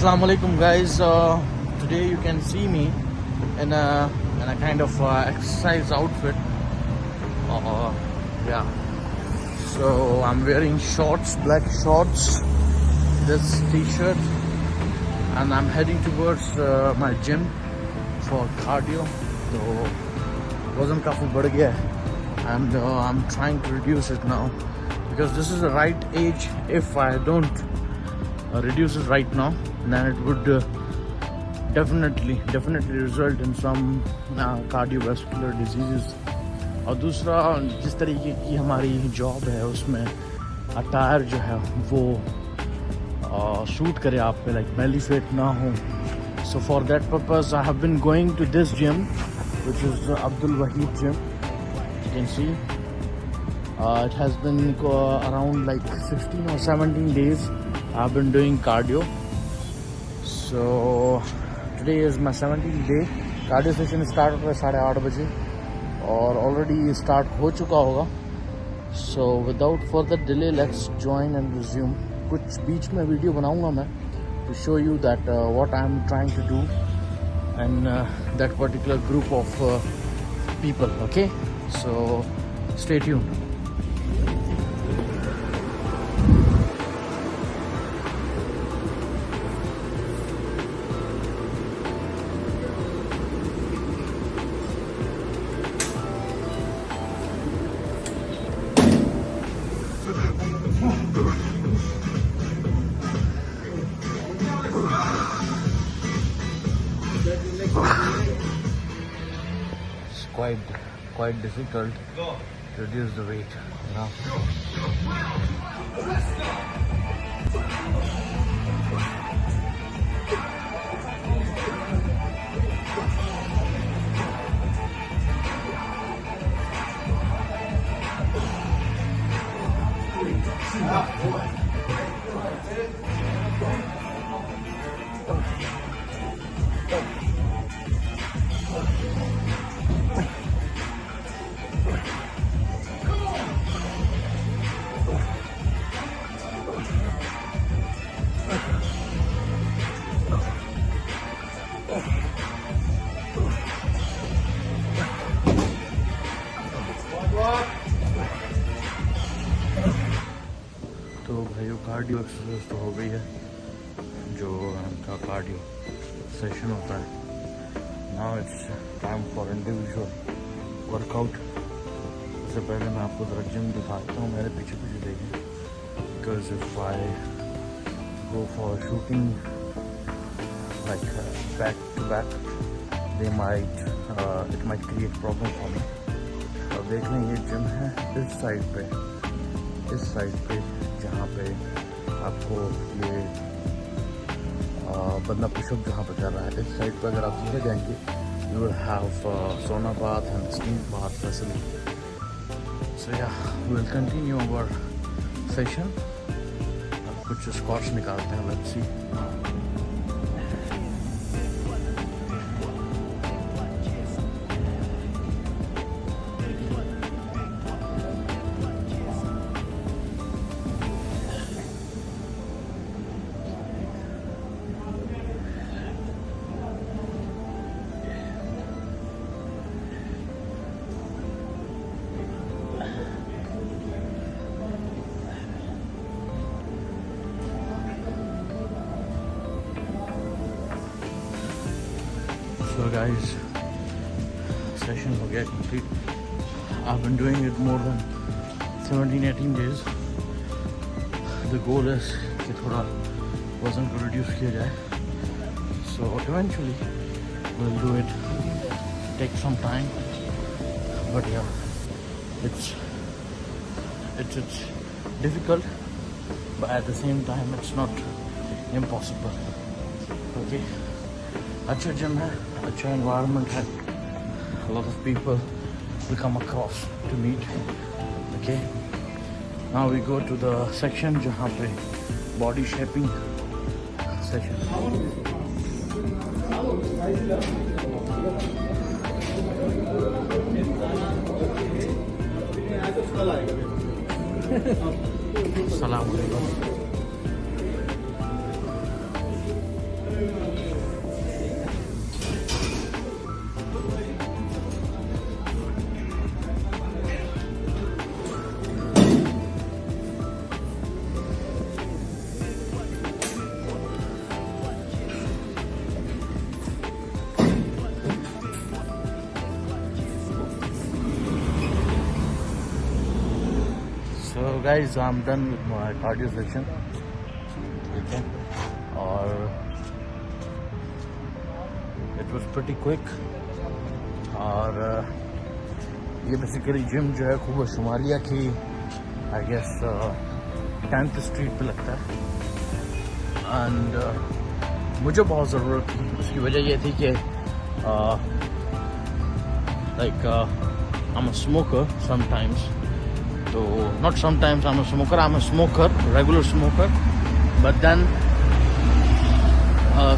Assalamu alaikum guys. Today you can see me in a kind of exercise outfit. Yeah. So I'm wearing shorts, black shorts, this t-shirt, and I'm heading towards my gym for cardio. So वजन काफी बढ़ गया है and I'm trying to reduce it now because this is the right age. If I don't reduce it right now, then it would definitely result in some cardiovascular diseases. और दूसरा, जिस तरीके की हमारी जॉब है उसमें अटायर जो है वो सूट करे आप पे, लाइक बेली फेट ना हो. So for that purpose I have been going to this gym, which is Abdul Wahid gym. You can see it has been around like 16 or 17 days I've been doing cardio. So today is my 17th day. Cardio session start होता है 8:30 बजे और already start हो चुका होगा. So without further delay, let's join and resume. कुछ बीच में video बनाऊंगा मैं to show you that what I'm trying to do and that particular group of people. Okay, so stay tuned. It's quite difficult to reduce the weight, you know. तो भाइयों, cardio exercise तो हो गई है, जो उनका कार्डियो सेशन होता है. Now it's time for individual workout. उससे पहले मैं आपको ज़रा जिम दिखाता हूँ. मेरे पीछे देखें, because if I go for shooting like back to back, they might it might create problem for me. और देख लें, ये जिम है इस साइड पे जहाँ पे आपको ये बंदा पुशअप जहाँ पे कर रहा है. इस साइड पे अगर आप सीधे जाएंगे, you will have sauna bath and steam bath facility. So yeah we will continue our session. कुछ स्क्वाट्स निकालते हैं, let's see. So guys, session हो गया complete. I've been doing it more than 17-18 days. The goal is कि थोड़ा वज़न को reduce किया जाए. So eventually we'll do it. Take some time, but yeah, it's difficult, but at the same time it's not impossible. Okay. अच्छा gym है, अच्छा environment है. A lot of people will come across to meet. Okay. Now we go to the section जहाँ पे body shaping section. Assalamu alaikum. Guys I am done with my cardio session, ठीक है, और it was pretty quick. और ये basically gym जो है खूब शुमालिया की आई गेस 10th स्ट्रीट पे लगता है। एंड मुझे बहुत ज़रूरत थी, उसकी वजह ये थी कि like I am a smoker sometimes, so not sometimes I'm a smoker, regular smoker, but then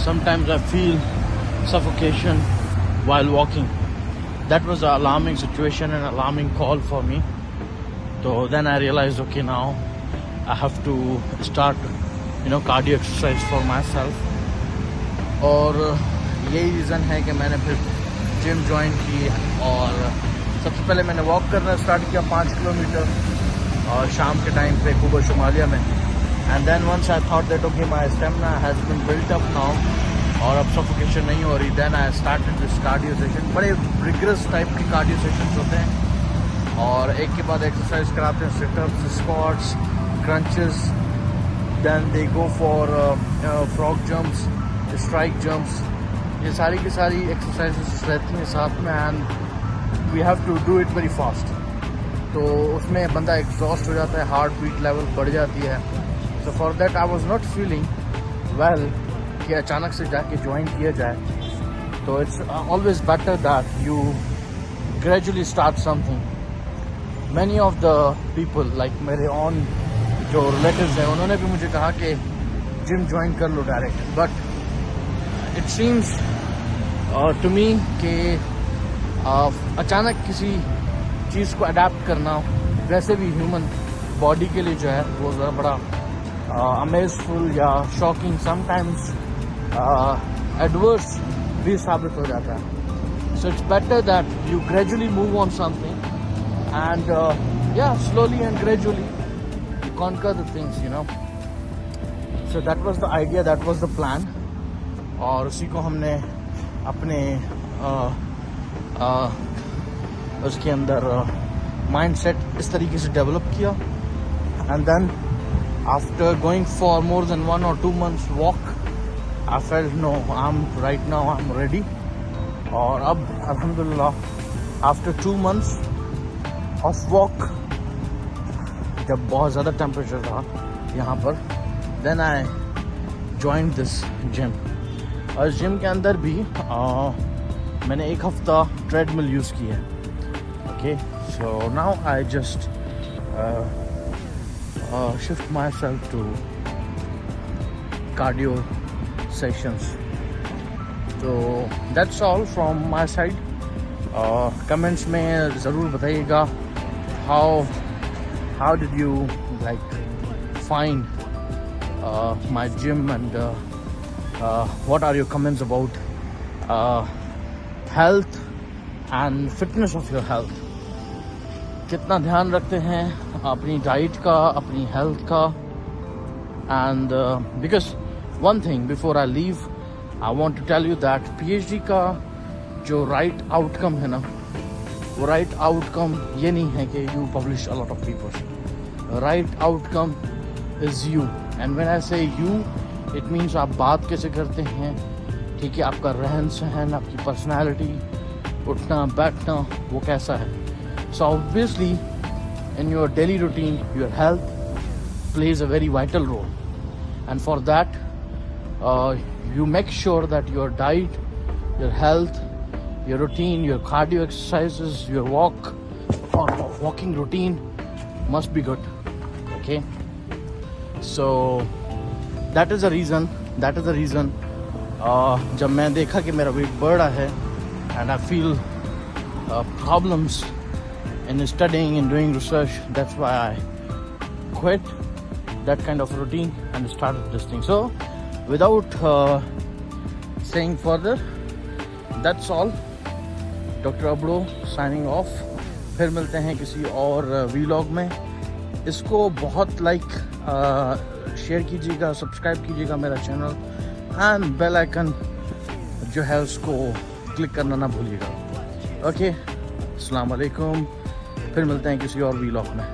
sometimes I feel suffocation while walking. That was an alarming situation, an alarming call for me. So then I realized, okay, now I have to start cardio exercise for myself. और यही reason है कि मैंने फिर gym join की और सबसे पहले मैंने वॉक करना स्टार्ट किया 5 किलोमीटर और शाम के टाइम पे खूब शुमालिया में। And then once I thought that okay my stamina has been built up now और अब सफोकेशन नहीं हो रही, then I started this cardio session. बड़े रिगरस टाइप के कार्डियो सेशंस होते हैं और एक के बाद एक्सरसाइज कराते हैं, situps, squats, crunches, then they go for frog jumps, strike jumps, ये सारी की सारी एक्सरसाइजेस रहती हैं साथ में। And we have to do it very fast, तो उसमें बंदा एग्जॉस्ट हो जाता है, हार्ट बीट लेवल बढ़ जाती है। So for that I was not feeling well कि अचानक से जाके ज्वाइन किया जाए। तो it's always better that you gradually start something. Many of the people like मेरे ऑन जो रिलेटिव्स हैं उन्होंने भी मुझे कहा कि जिम ज्वाइन कर लो direct, but it seems to me कि अचानक किसी चीज़ को अडेप्ट करना वैसे भी ह्यूमन बॉडी के लिए जो है वो ज़रा बड़ा अमेजफुल या शॉकिंग, समटाइम्स एडवर्स भी साबित हो जाता है। So it's better that you gradually move on something and yeah slowly and gradually conquer the things, you know. So that was the idea, that was the plan, और उसी को हमने अपने उसके अंदर माइंडसेट इस तरीके से डेवलप किया। And then after going for more than 1 or 2 months walk, I felt no I am right now I am ready. और अब अल्हम्दुलिल्लाह आफ्टर 2 months ऑफ वॉक, जब बहुत ज़्यादा टेम्परेचर था यहाँ पर, then I join this gym. और जिम के अंदर भी मैंने 1 हफ्ता ट्रेडमिल यूज़ की है। Okay, so now I just shift myself to cardio sessions. So that's all from my side. Comments में ज़रूर बताइएगा how did you like find my gym, and what are your comments about health and fitness of your health. कितना ध्यान रखते हैं अपनी diet का, अपनी हेल्थ का। And because one thing before I leave I want to tell you that PhD का जो राइट आउटकम है ना, वो राइट आउटकम ये नहीं है कि you publish a lot of papers. Right outcome is you, and when I से यू इट मीन्स आप बात कैसे करते हैं, ठीक है, आपका रहन सहन, आपकी पर्सनैलिटी, उठना बैठना वो कैसा है। So obviously in your daily routine your health plays a very vital role, and for that you make sure that your diet, your health, your routine, your cardio exercises, your walking routine must be good. Okay, so that is the reason जब मैं देखा कि मेरा wait बढ़ रहा है and I feel problems in studying and doing research, that's why I quit that kind of routine and started this thing. So without saying further, that's all. Dr. Abdo signing off. फिर मिलते हैं किसी और vlog में। इसको बहुत like share कीजिएगा, subscribe कीजिएगा मेरा चैनल, एंड बेल आइकन जो है उसको क्लिक करना ना भूलिएगा। ओके, अस्सलाम वालेकुम, फिर मिलते हैं किसी और व्लॉग में।